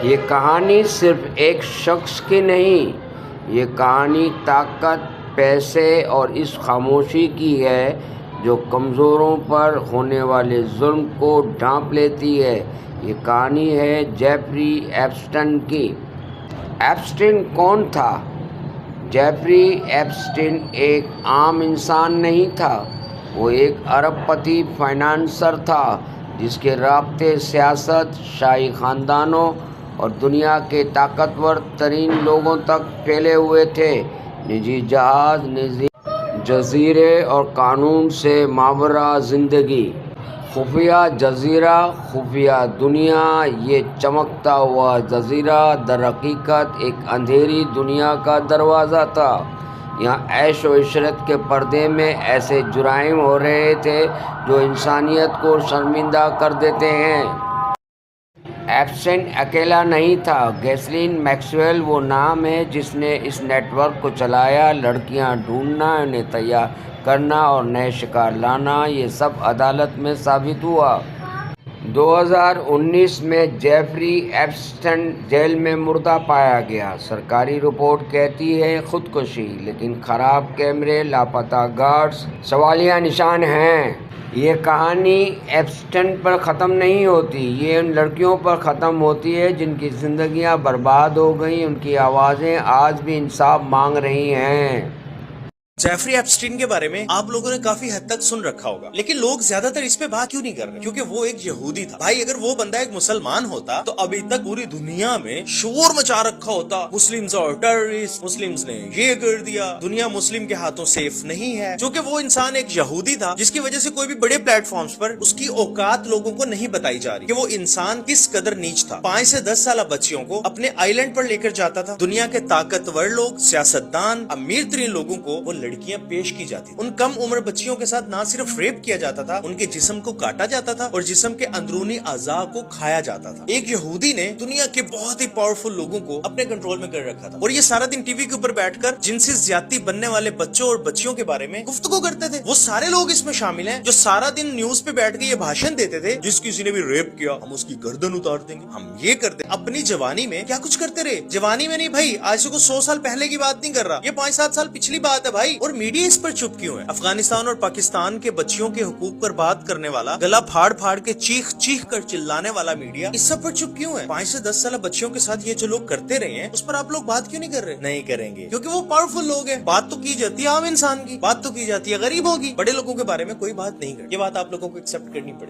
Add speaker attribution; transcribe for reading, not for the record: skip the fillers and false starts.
Speaker 1: یہ کہانی صرف ایک شخص کی نہیں، یہ کہانی طاقت، پیسے اور اس خاموشی کی ہے جو کمزوروں پر ہونے والے ظلم کو ڈھانپ لیتی ہے۔ یہ کہانی ہے جیفری ایپسٹن کی۔ ایپسٹن کون تھا؟ جیفری ایپسٹن ایک عام انسان نہیں تھا، وہ ایک ارب پتی فائنانسر تھا جس کے رابطے سیاست، شاہی خاندانوں اور دنیا کے طاقتور ترین لوگوں تک پھیلے ہوئے تھے۔ نجی جہاز، نجی جزیرے اور قانون سے ماورا زندگی، خفیہ جزیرہ، خفیہ دنیا۔ یہ چمکتا ہوا جزیرہ در حقیقت ایک اندھیری دنیا کا دروازہ تھا۔ یہاں عیش و عشرت کے پردے میں ایسے جرائم ہو رہے تھے جو انسانیت کو شرمندہ کر دیتے ہیں۔ ایپسٹن اکیلا نہیں تھا۔ گیسلین میکسویل وہ نام ہے جس نے اس نیٹ ورک کو چلایا۔ لڑکیاں ڈھونڈنا، انہیں تیار کرنا اور نئے شکار لانا، یہ سب عدالت میں ثابت ہوا۔ 2019 میں جیفری ایپسٹن جیل میں مردہ پایا گیا۔ سرکاری رپورٹ کہتی ہے خودکشی، لیکن خراب کیمرے، لاپتہ گارڈز سوالیہ نشان ہیں۔ یہ کہانی ایپسٹن پر ختم نہیں ہوتی، یہ ان لڑکیوں پر ختم ہوتی ہے جن کی زندگیاں برباد ہو گئیں۔ ان کی آوازیں آج بھی انصاف مانگ رہی ہیں۔
Speaker 2: جیفری ایپسٹین کے بارے میں آپ لوگوں نے کافی حد تک سن رکھا ہوگا، لیکن لوگ زیادہ تر اس پہ بات کیوں نہیں کر رہے؟ کیونکہ وہ ایک یہودی تھا۔ بھائی اگر وہ بندہ ایک مسلمان ہوتا تو ابھی تک پوری دنیا میں شور مچا رکھا ہوتا، مسلمز اور ٹیررسٹ، مسلمز نے یہ کر دیا، دنیا مسلم کے ہاتھوں سیف نہیں ہے۔ کیونکہ وہ انسان ایک یہودی تھا جس کی وجہ سے کوئی بھی بڑے پلیٹ فارمز پر اس کی اوقات لوگوں کو نہیں بتائی جا رہی کہ وہ انسان کس قدر نیچ تھا۔ 5 سے 10 سالہ بچیوں کو اپنے آئی لینڈ پر لے کر جاتا تھا۔ دنیا کے طاقتور لوگ، سیاستدان، امیر ترین لوگوں کو وہ لڑکیاں پیش کی جاتی۔ ان کم عمر بچیوں کے ساتھ نہ صرف ریپ کیا جاتا تھا، ان کے جسم کو کاٹا جاتا تھا اور جسم کے اندرونی اعضاء کو کھایا جاتا تھا۔ ایک یہودی نے دنیا کے بہت ہی پاورفل لوگوں کو اپنے کنٹرول میں کر رکھا تھا، اور یہ سارا دن ٹی وی کے اوپر بیٹھ کر جنسی زیادتی بننے والے بچوں اور بچیوں کے بارے میں گفتگو کرتے تھے۔ وہ سارے لوگ اس میں شامل ہیں جو سارا دن نیوز پہ بیٹھ کے یہ بھاشن دیتے تھے، جس کسی نے بھی ریپ کیا ہم اس کی گردن اتار دیں گے، ہم یہ کر دیں۔ اپنی جوانی میں کیا کچھ کرتے رہے؟ جوانی میں نہیں بھائی، آج سے کچھ 100 سال پہلے کی بات نہیں کر رہا، یہ 5-7 سال پچھلی بات ہے بھائی۔ اور میڈیا اس پر چپ کیوں ہے؟ افغانستان اور پاکستان کے بچیوں کے حقوق پر بات کرنے والا، گلا پھاڑ پھاڑ کے چیخ چیخ کر چلانے والا میڈیا اس سب پر چپ کیوں ہے؟ 5 سے 10 سالہ بچیوں کے ساتھ یہ جو لوگ کرتے رہے ہیں اس پر آپ لوگ بات کیوں نہیں کر رہے؟ نہیں کریں گے کیونکہ وہ پاورفل لوگ ہیں۔ بات تو کی جاتی ہے عام انسان کی، بات تو کی جاتی ہے غریبوں کی، بڑے لوگوں کے بارے میں کوئی بات نہیں کرتی۔ یہ بات آپ لوگوں کو ایکسپٹ کرنی پڑے۔